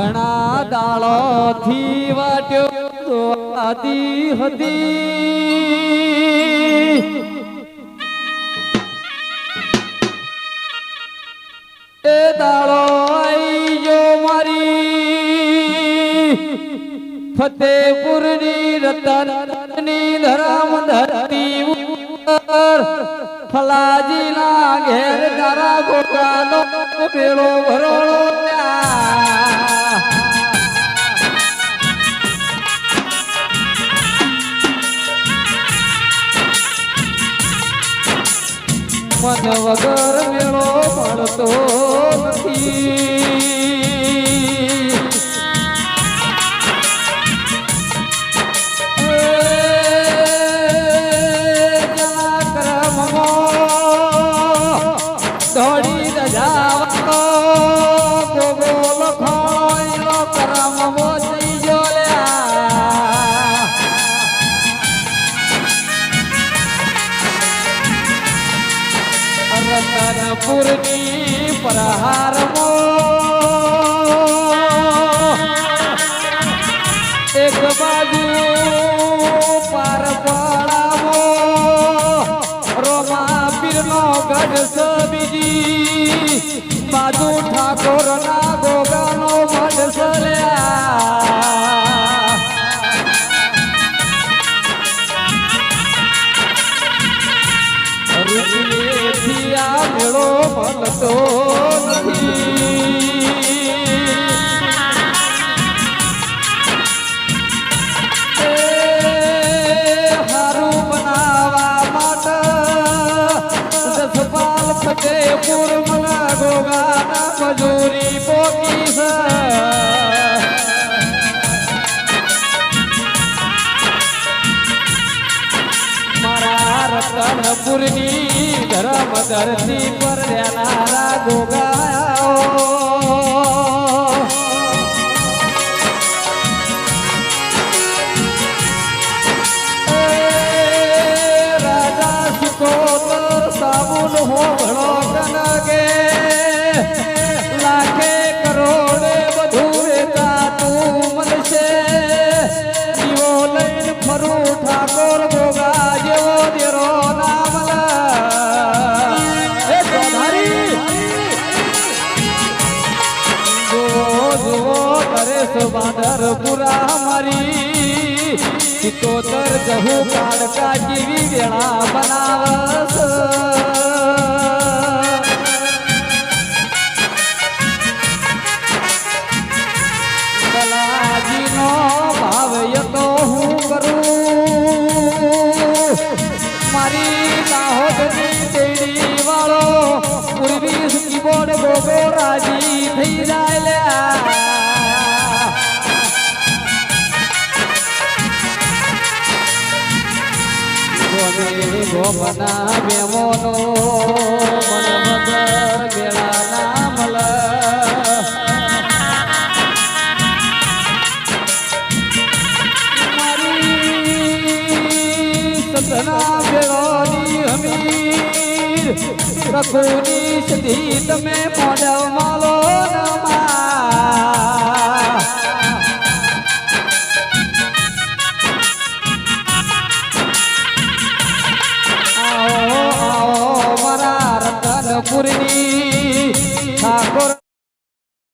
ઘણા દાળો થી વાટ્યો આદી હતી એ દાળો આઈ જો મારી ફતેપુરની રતનની ધરામ ધરતી ઉપર ફલાજી ના ઘેર તારા ગોગાનો પેલો ભરોળો મન વગર મેળો મળતો નથી દોડી દજાવો ગોગો લખોઈલો કરમ મોચી જોલ્યા રતનપુરની પ્રહારમો એક બાજુ પાર પડાવો રોમા પીરનો ગઢ બીજી બાજુ ઠાકોર ના ગોગાનો મઢ સલ્યા રૂપિયેથી આ મેળો મળતો નથી હારું બનાવવા માટે જસપાલ ફતેપુર મલા ગોગાના મજૂરી પોકી છે મારા રતનપુરની ધરમ ધરતી પર રહેનારા ગોગાઓ રાજા સિકોતર સાબુન હોભળો કનગે લાખે કરોડે બધું વેચાતું મળશે જીવો લઈને ફરું ઠાકોર ગોગા જેવો દેરો નામલા એ ગોધારી જુઓ નરેશ બાદરપુરા મારી સિકોતર જહુ કાળકા જેવી વેળા બનાવસ કલાજીનો ભાવ યતો હું કરું મારી દાહોદની દેડી વાળો પૂર્વી કીબોર્ડ ગોગો રાજી થઈ જાય લ્યા ગોમના મેમોનો મન વગર વેળા નામલ મારી સતના વેળોની હમીર રખુની સધી તમે મોડવ માલો નમા રતનપુરની